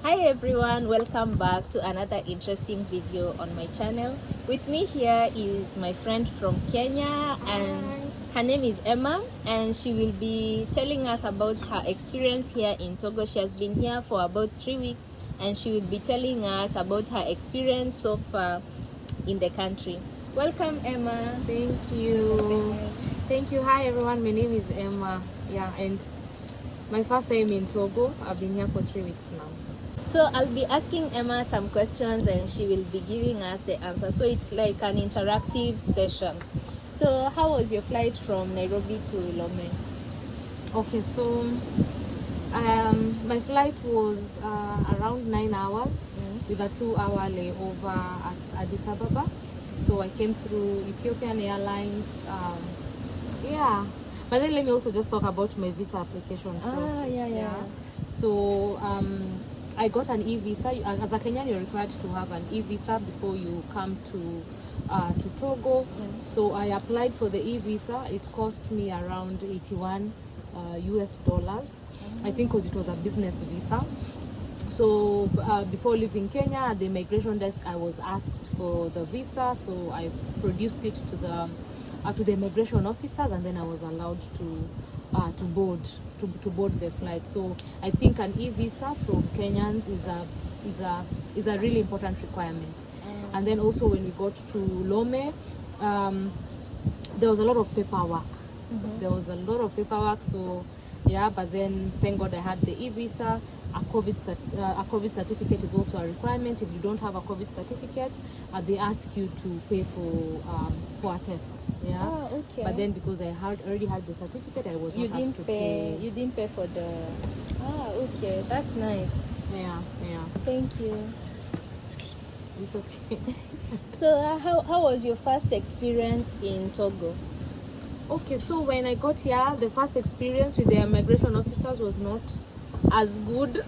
Hi everyone, welcome back to another interesting video on my channel. With me here is my friend from Kenya, and her name is Emma, and she will be telling us about her experience here in Togo. She has been here for about 3 weeks, and she will be telling us about her experience so far in the country. Welcome, Emma. Thank you. Thank you. Hi everyone, my name is Emma. Yeah, and my first time in Togo. I've been here for 3 weeks now. So I'll be asking Emma some questions and she will be giving us the answer. So it's like an interactive session. So how was your flight from Nairobi to Lomé? Okay, so my flight was around 9 hours with a 2-hour layover at Addis Ababa. So I came through Ethiopian Airlines. Yeah, but then let me also just talk about my visa application process. Yeah. So I got an e-visa. As a Kenyan, you're required to have an e-visa before you come to Togo. So I applied for the e-visa. It cost me around $81 US. I think because it was a business visa. So before leaving Kenya, at the immigration desk, I was asked for the visa. So I produced it to the immigration officers, and then I was allowed to board the flight. So I think an e-visa from Kenyans is a really important requirement. And then also when we got to Lomé, there was a lot of paperwork. So yeah, but then thank God I had the e-visa. A COVID certificate is also a requirement. If you don't have a COVID certificate, they ask you to pay for a test. Yeah. Okay. But then because I already had the certificate, I was not asked to pay. You didn't pay for the. Okay, that's nice. Yeah. Thank you. It's okay. So how was your first experience in Togo? Okay, so when I got here, the first experience with the immigration officers was not as good.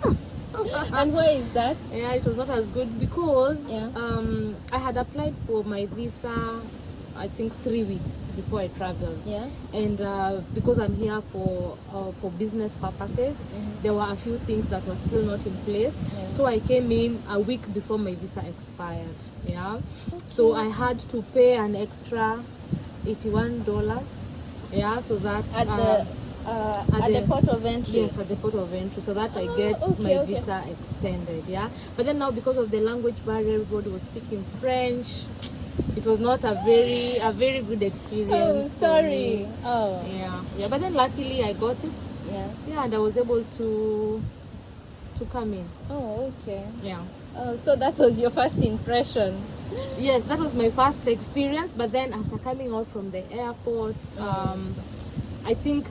And why is that? Yeah, it was not as good because I had applied for my visa, I think 3 weeks before I traveled. Yeah. And because I'm here for business purposes, there were a few things that were still not in place. Yeah. So I came in a week before my visa expired. Yeah. So I had to pay an extra $81. Yeah, so that At the port of entry. Yes, at the port of entry, so that I get my visa extended. Yeah, but then now because of the language barrier, everybody was speaking French. It was not a very good experience. Sorry. Yeah. But then luckily I got it. Yeah, and I was able to come in. Okay. Yeah. So that was your first impression. Yes, that was my first experience. But then after coming out from the airport, I think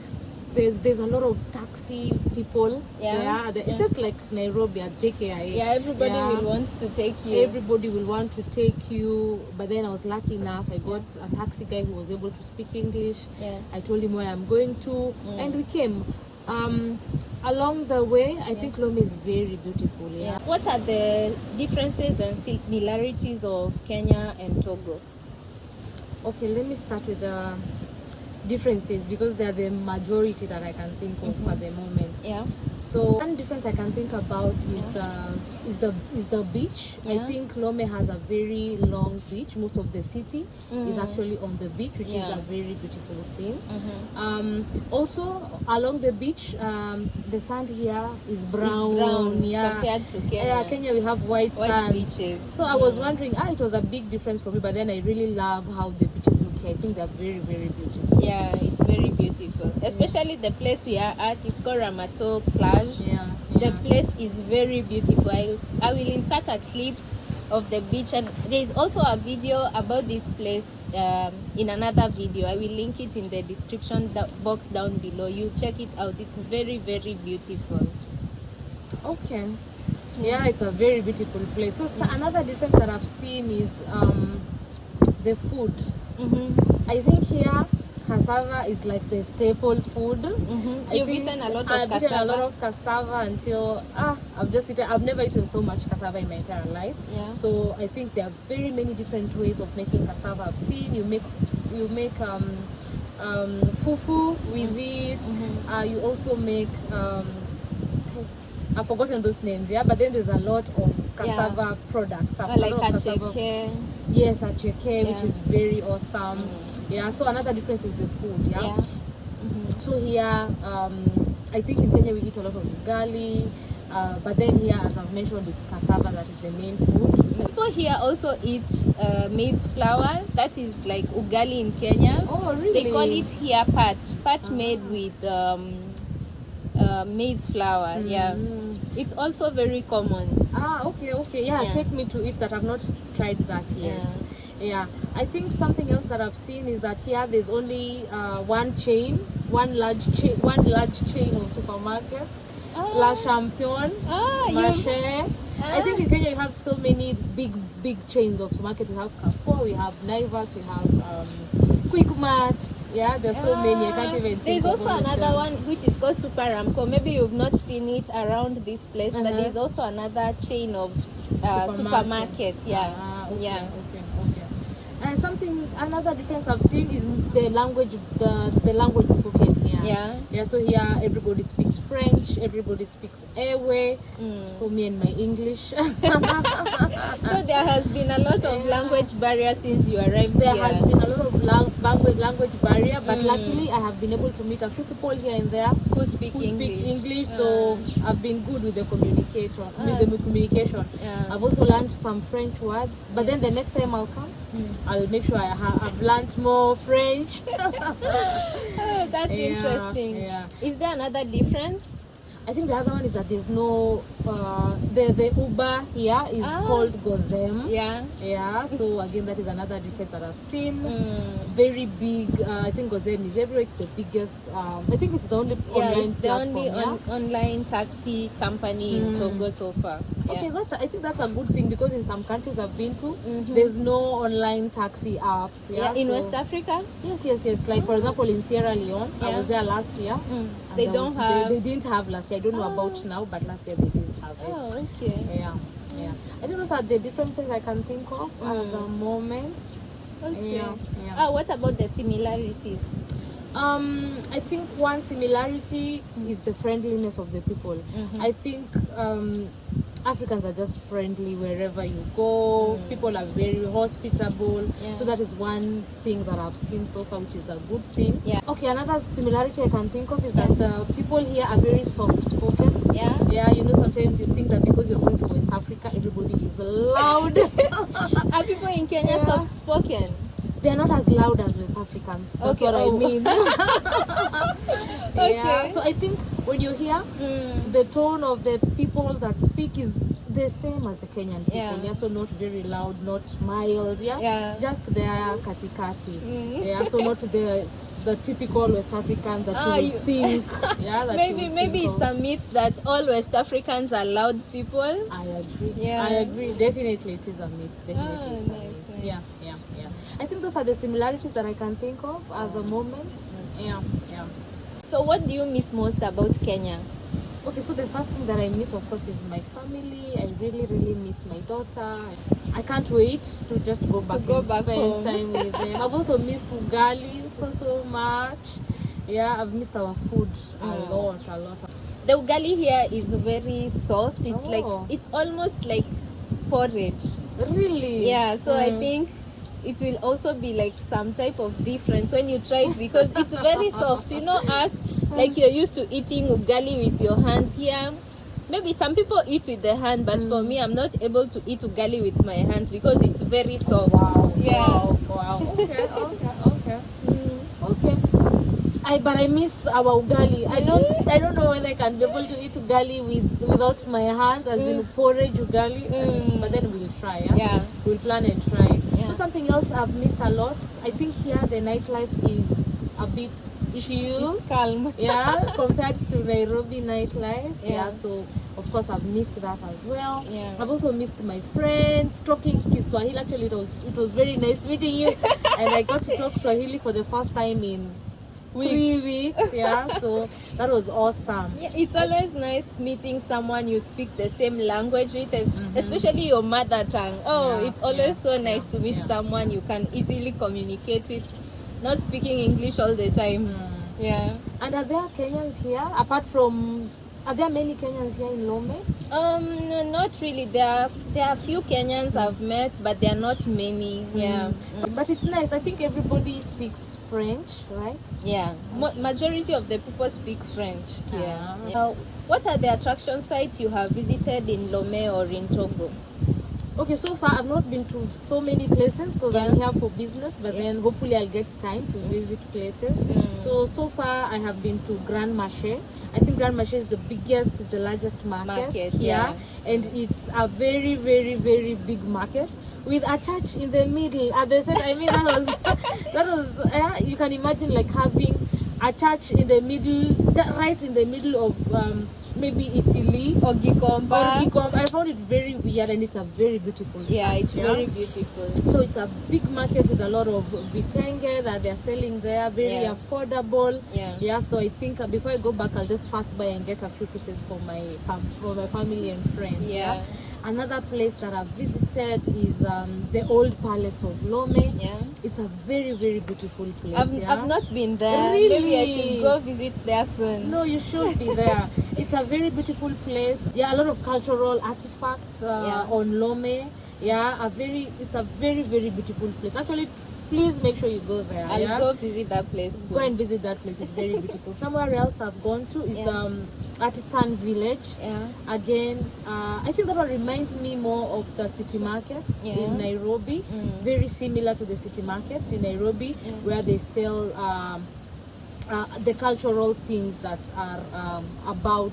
there's a lot of taxi people. It's just like Nairobi at JKIA. Yeah, everybody will want to take you. Everybody will want to take you. But then I was lucky enough. I got a taxi guy who was able to speak English. I told him where I'm going to, and we came. Along the way, I think Lomé is very beautiful. Yeah. What are the differences and similarities of Kenya and Togo? Okay, let me start with the differences because they are the majority that I can think of at the moment. Yeah. So one difference I can think about is the beach. I think Lomé has a very long beach. Most of the city is actually on the beach, which is a very beautiful thing. Also along the beach, the sand here is brown. Compared to Kenya. Yeah, Kenya we have white sand beaches. So I was wondering, it was a big difference for me, but then I really love how the beaches look here. I think they're very, very beautiful. Yeah, it's very beautiful. Especially the place we are at, it's called Ramato Plage. The place is very beautiful. I will insert a clip of the beach, and there is also a video about this place in another video. I will link it in the description box down below. You check it out. It's very, very beautiful. Okay. Yeah, it's a very beautiful place. So another difference that I've seen is the food. I think here cassava is like the staple food. You've eaten a lot of cassava? I've eaten a lot of cassava until I've never eaten so much cassava in my entire life. So I think there are very many different ways of making cassava. I've seen you make fufu with it. You also make I've forgotten those names, yeah. But then there's a lot of cassava products. Or like acheke. Yes, acheke, which Yeah. is very awesome. Yeah. So another difference is the food. Yeah. Yeah. So here, I think in Kenya we eat a lot of ugali, but then here, as I've mentioned, it's cassava that is the main food. People here also eat maize flour. That is like ugali in Kenya. Oh, really? They call it here pat made with maize flour. Yeah, it's also very common. Okay. Yeah, take me to it that I've not tried that yet. Yeah. I think something else that I've seen is that here there's only one large chain of supermarkets. La Champion, Marché. I think in Kenya you have so many big chains of supermarkets. We have Carrefour, we have Naivas, we have Quick Mart. Yeah, there's so many. I can't even think. There's also another one which is called Super Ramco. Maybe you've not seen it around this place, but there's also another chain of supermarket. Yeah. Okay. And another difference I've seen is the language spoken here. Yeah. So here everybody speaks French, everybody speaks Ewe. So me and my English. So there has been a lot of language barrier since you arrived There here. has been a lot of language barrier, but luckily I have been able to meet a few people here and there who speak English. So I've been good with the communication. I've also learned some French words, but then the next time I'll come, I'll make sure I've learned more French. That's interesting. Yeah. Is there another difference? I think the other one is that there's no the Uber here is called Gozem. Yeah. So again, that is another difference that I've seen. Very big. I think Gozem is everywhere. It's the biggest. I think it's the only online platform, online taxi company in Togo so far. Okay, I think that's a good thing, because in some countries I've been to, there's no online taxi app. In West Africa? Yes. Like for example, in Sierra Leone, I was there last year. They don't have. They didn't have last year. I don't know about now, but last year they didn't have it. Oh, okay. Yeah. I think those are the differences I can think of at the moment. Okay. Yeah. What about the similarities? I think one similarity is the friendliness of the people. I think Africans are just friendly wherever you go. People are very hospitable. So that is one thing that I've seen so far, which is a good thing. Okay, another similarity I can think of is that the people here are very soft-spoken. Yeah, sometimes you think that because you're going to West Africa, everybody is loud. Are people in Kenya soft-spoken? They're not as loud as West Africans. That's what I mean. So I think when you hear the tone of the people that speak is the same as the Kenyan people. So not very loud, not mild. Just there katikati. So not the typical West African that you think. That maybe it's a myth that all West Africans are loud people. I agree. I agree. Definitely, it is a myth. Definitely, it's a myth. Yeah. I think those are the similarities that I can think of at the moment. Yeah. So what do you miss most about Kenya? Okay, so the first thing that I miss, of course, is my family. I really miss my daughter. I can't wait to just go back and spend home. Time with them. I've also missed ugali so much. Yeah, I've missed our food a lot. The ugali here is very soft. It's it's almost like porridge. Really? Yeah, so I think it will also be like some type of difference when you try it, because it's very soft. Us, like you're used to eating ugali with your hands here. Maybe some people eat with the hand, but for me, I'm not able to eat ugali with my hands because it's very soft. Wow. Yeah. Wow. Okay. But I miss our ugali. I don't know when I can be able to eat ugali without my hands, as in porridge ugali. But then we'll try. Yeah. We'll plan and try. So something else I've missed a lot. I think here the nightlife is a bit chill. It's calm. Yeah, compared to Nairobi nightlife. Yeah. So of course I've missed that as well. Yeah. I've also missed my friends talking Kiswahili. Actually, it was very nice meeting you, and I got to talk Swahili for the first time in 3 weeks. Yeah, so that was awesome. Yeah, it's always nice meeting someone you speak the same language with, especially your mother tongue. It's always so nice to meet someone you can easily communicate with, not speaking English all the time. Yeah. And are there Kenyans here apart from Are there many Kenyans here in Lomé? Not really. There are few Kenyans I've met, but there are not many. Yeah. But it's nice. I think everybody speaks French, right? Yeah. Majority of the people speak French. Yeah. Ah. What are the attraction sites you have visited in Lomé or in Togo? Okay, so far I've not been to so many places because I'm here for business, but then hopefully I'll get time to visit places. So far I have been to Grand Marché. I think Grand Marché is the biggest, is the largest market. Yeah. And it's a very, very, very big market with a church in the middle. As they said, I mean, that was you can imagine like having a church in the middle, right in the middle of maybe Isili or Gikomba. I found it very weird, and it's a very beautiful church, it's very beautiful. So it's a big market with a lot of vitenge that they're selling there, very affordable. So I think before I go back, I'll just pass by and get a few pieces for my family and friends. Another place that I've visited is the old palace of Lomé. It's a very, very beautiful place. I've not been there. Really? Maybe I should go visit there soon. No, you should be there. It's a very beautiful place. A lot of cultural artifacts on Lomé. It's a very, very beautiful place. Actually, please make sure you go there. I'll go visit that place soon. Go and visit that place. It's very beautiful. Somewhere else I've gone to is the artisan village. Again, I think that one reminds me more of the city markets in Nairobi. Very similar to the city markets in Nairobi, where they sell the cultural things that are about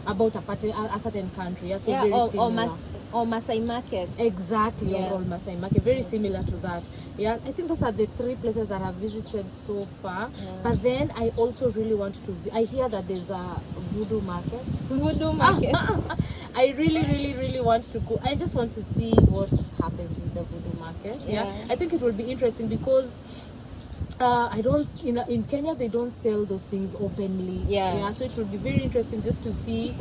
a certain country. So very similar. Or Masai Market. Exactly, or Masai Market. Very similar to that. I think those are the 3 places that I've visited so far. But then I also really want to... I hear that there's a voodoo market. Voodoo market. I really, really, really want to go. I just want to see what happens in the voodoo market. I think it will be interesting because in Kenya they don't sell those things openly. So it will be very interesting just to see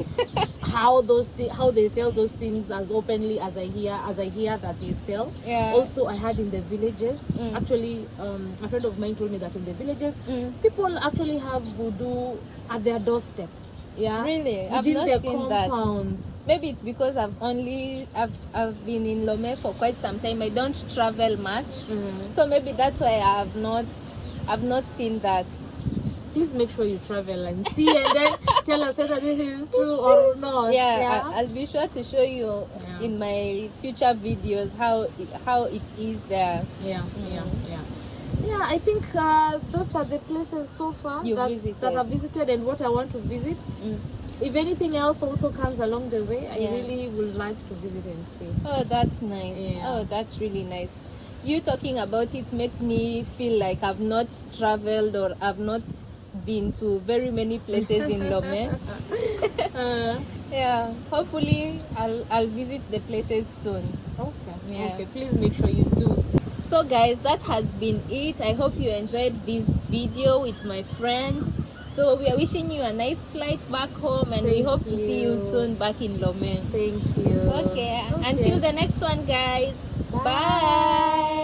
how they sell those things as openly as I hear that they sell. Also, I heard in the villages, actually a friend of mine told me that in the villages people actually have voodoo at their doorstep. Really? I've Within not their seen compounds. That. Maybe it's because I've been in Lomé for quite some time. I don't travel much, so maybe that's why I've not seen that. Please make sure you travel and see, and then tell us whether this is true or not. I'll be sure to show you in my future videos how it is there. I think those are the places so far that I've visited and what I want to visit. If anything else also comes along the way, I really would like to visit and see. Oh, that's nice. Oh, that's really nice. You talking about it makes me feel like I've not traveled or I've not been to very many places in Lomé. Hopefully I'll visit the places soon. Okay, please make sure you do. So guys, that has been it. I hope you enjoyed this video with my friend. So we are wishing you a nice flight back home, and we hope to see you soon back in Lomé. Thank you. Okay. Until the next one, guys. Bye.